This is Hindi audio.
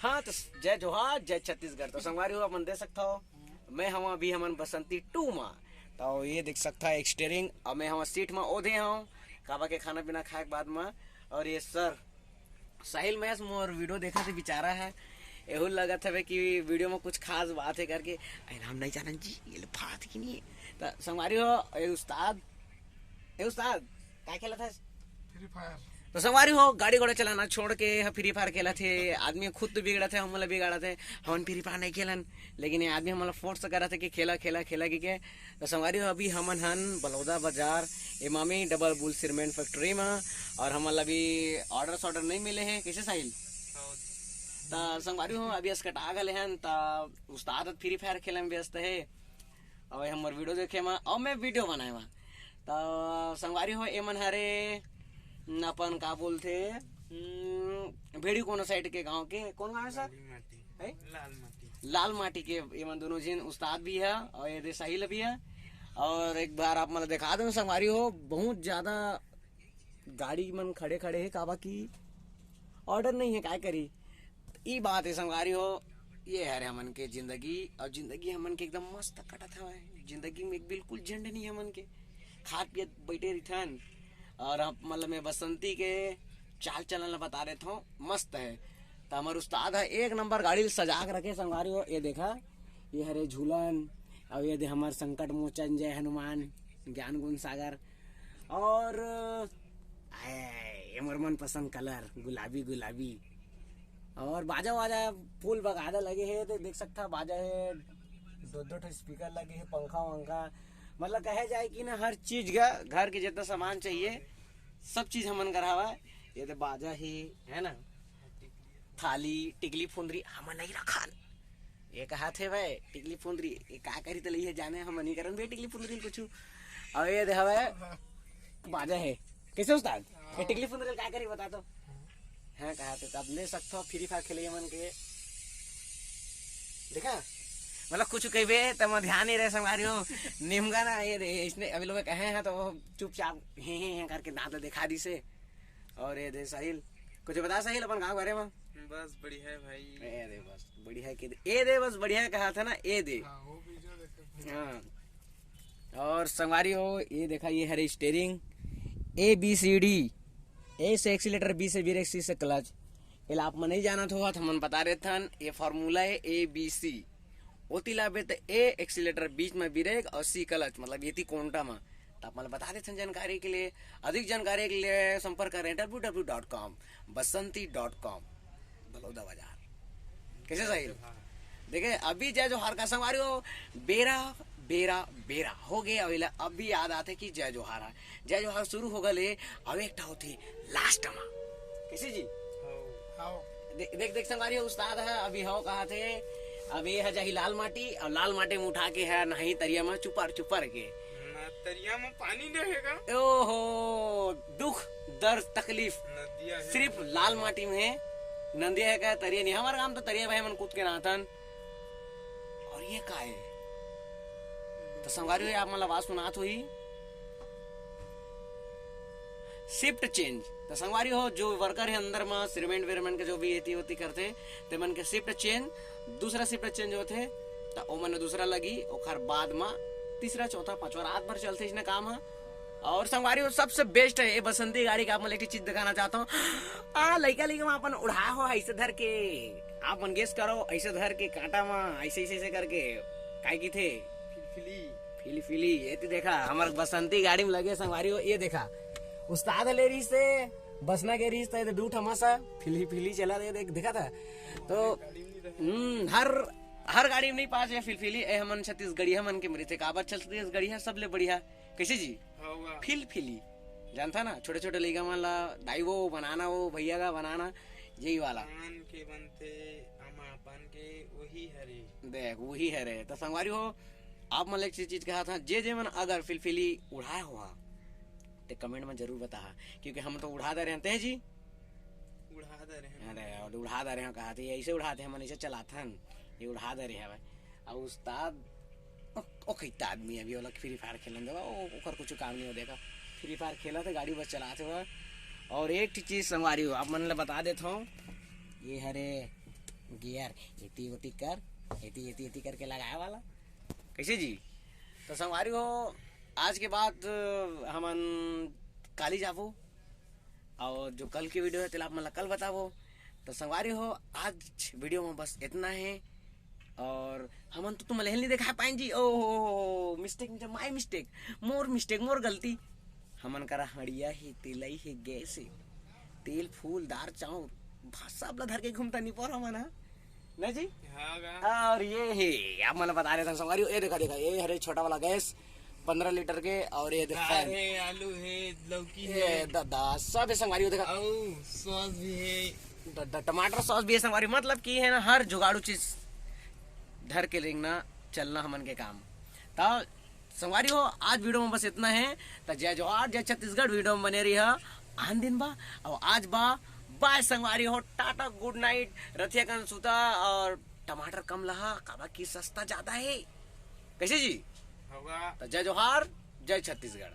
हाँ तो जय जोहार जय छत्तीसगढ़। तो संगवारी हो अपन दे सकता हो मैं हम अभी हमन बसंती 2 में तो ये देख सकता है एक स्टेयरिंग और मैं हम सीट में ओधे हूँ काबा के खाना पीना खाए के बाद में। और ये सर साहिल मैस मोर वीडियो देखा से बेचारा है एहू लगा था कि वीडियो में कुछ खास बात है करके हम नहीं जाना जी ये बात की नहीं तो संगवारी हो ए उस्ताद क्या खेला था फ्री फायर। तो संगवारी हो गाड़ी घोड़ा चलाना छोड़ के फ्री फायर खेला थे। आदमी खुद तो बिगड़ा थे हम बिगाड़ा थे हम फ्री फायर नहीं खेलन लेकिन ये आदमी हम फोर्स करा थे कि खेला खेला खेला के तो संगवारी हो अभी हमन हन बलौदा बाजार Emami double bull cement factory में और हम अभी ऑर्डर नहीं मिले हैं कैसे साहिल तो संगवारी हो अभी कटा गए हैं तो उस्ताद फ्री फायर खेले में व्यस्त है और हमारे वीडियो देखे में और मैं वीडियो बनाए वहाँ तो संगवारी हो एमन हरे अपन का बोलते भेड़ी कोनो साइड के गांव के कौन गांव है सर लाल माटी के एमन दोनों जिन उस्ताद भी है और ये साहिल भी है। और एक बार आप मतलब दिखा दो संगवारी हो बहुत ज्यादा गाड़ी मन खड़े खड़े है काबा की ऑर्डर नहीं है काय करी ये बात है संगवारी हो ये है हमन के जिंदगी और जिंदगी हमन के एकदम मस्त कटत है जिंदगी में एक बिल्कुल झंड नहीं है हमन के खात पियत बैठे रिथन और मतलब मैं बसंती के चाल चलन बता रहे थे मस्त है। तो हमारे उस्ताद है एक नंबर गाड़ी सजा के रखे संगवारी हो ये देखा ये हरे झूलन और ये दे हमारे संकट मोचन जय हनुमान ज्ञान गुण सागर और हमारे मन पसंद कलर गुलाबी गुलाबी और बाजा वाजा फूल बगादा लगे है तो देख सकता बाजा है दो स्पीकर लगे है पंखा वंखा मतलब कहे जाए कि ना हर चीज का घर के जितना सामान चाहिए सब चीज हमन करावा ये तो बाजा ही है ना थाली टिकली फुंदरी हमन नहीं रखा ये कहा थे भाई टिकली फुंदरी ये का करी तो लिए जाने हम नहीं करन भाई टिकली फुंदरी कुछ और ये देखा भाई बाजा है कैसे उस्ताद ये टिकली फुंदरी का करी बता दो हाँ कहा थे तब ले सकते हो फ्री फायर खेलिए मन के देखा मतलब कुछ कहे तो मैं ध्यान नहीं रहे संगवारी हो निमगा ना ये इसने अभी लोग कहे हैं तो वो चुपचाप हे करके दांत दिखा दी से। और ये दे साहिल कुछ बता साहिल अपन गाँव बारे में बस बढ़िया है भाई ए दे बस बढ़िया के ए दे बस बढ़िया कहा था ना ए दे हाँ। और संगवारी हो ये देखा ये हरे स्टेयरिंग ABCD ए से एक्सीलेटर बी से ब्रेक सी से क्लच ये आप मन नहीं जाना था हम बता रहे थे ये फार्मूला है ABC ओतिला बे तो ए एक्सीलेटर बीच में ब्रेक और सी क्लच मतलब ये थी कोंटा में तो आप मतलब बता देते हैं जानकारी के लिए अधिक जानकारी के लिए संपर्क करें www.com बसंती.com बलौदा बाजार कैसे सही देखे अभी जय जोहार का संगवारी हो बेरा बेरा बेरा हो गए अभी याद आते कि जय जोहार शुरू हो गए अब एक होती लास्ट में किसी जी देख देख संगवारी हो उस्ताद है अभी हो कहा थे अभी है जाही लाल माटी और लाल माटी में उठा के है नहीं तरिया में चुपर के तरिया में पानी नहीं है ओहो दुख दर्द तकलीफ सिर्फ लाल माटी में नंदिया है का तरिया नहीं हमारे काम तो तरिया भाई मन कूद के नाथन और ये का है तो संगवारी आप मतलब आवाज सुनात हुई शिफ्ट चेंज तो संगवारी हो जो वर्कर है अंदर में सीमेंट वेरमेंट के जो भी एती होती करते ते मन के शिफ्ट चेंज दूसरा शिफ्ट चेंज होते तो ओ मन दूसरा लगी ओखर बाद में तीसरा चौथा पांचवा रात भर चलते इसने काम है। और संगवारी हो सबसे बेस्ट है ये बसंती गाड़ी का आप मतलब एक चीज दिखाना चाहता हूँ लड़का में अपन उड़ा हो ऐसे धर के आप मन गेस करो ऐसे धर के कांटा में ऐसे ऐसे करके काय की थे फिली ये देखा हमारे बसंती गाड़ी में लगे संगवारी हो ये देखा उस्ताद ले रही से बसना के रही से दूठ हमासा फिली चला दे देखा था तो हर गाड़ी में नहीं पास है फिलफिली ए हमन छत्तीसगढ़ी हमन के मरीते काबर छत्तीसगढ़ी है सबले बढ़िया कैसे जी फिलफिली जानता ना छोटे छोटे लड़का मन ला दाई वो बनाना वो भैया का बनाना यही वाला के बनते अमापन के वही हरे देख वही है रे तो संगवारी हो आप मन एक चीज कहा था जे मन अगर फिलफिली उड़ाया हुआ तो कमेंट में जरूर बता क्योंकि हम तो उड़ा दे रहे हैं जी उड़ा दे रहे हैं कहा थे ऐसे उड़ाते हैं मन ऐसे चलाते हैं ये उड़ा दे रहे हैं और उस्ताद ओ कितना आदमी अभी वाला फ्री फायर खेलन देगा ओकर कुछ काम नहीं हो देगा फ्री फायर खेला था गाड़ी बस चलाते हुआ। और एक चीज संगवारी हो आप मन बता देता हूँ ये हरे गियर इति उति कर इति करके लगाया वाला कैसे जी। तो संगवारी हो आज के बाद हमन काली जाबो और जो कल की वीडियो है तेला आप मला कल बताबो। तो संगवारी हो आज वीडियो में बस इतना है और हमन तो तुम नहीं देखा पाइन जी। ओ मिस्टेक माय मिस्टेक मोर गलती। हमन करा हड़िया ही तेलई ही गैस है तेल फूल दार चाउर भाषा धर के घूमता नहीं पर हमन ना जी। हाँ और ये है आप मतलब बता रहे थे संगवारी ये देखा ये हरे छोटा वाला गैस 15 लीटर के और ये देखा है आलू है लौकी है ये दादा सब है संगवारी देखा सॉस भी है टमाटर सॉस भी है संगवारी। मतलब कि है ना हर जुगाड़ू चीज धर के रेंगना चलना हमन के काम। तो संगवारी हो आज वीडियो में बस इतना है। तो जय जवाहर जय छत्तीसगढ़ वीडियो में बने रही है आन दिन बा और आज बा बाय संगवारी हो टाटा गुड नाइट रथिया कन सुता और टमाटर कम लहा काबा की सस्ता ज्यादा है कैसे जी। होगा। तो जय जवाहर जय छत्तीसगढ़।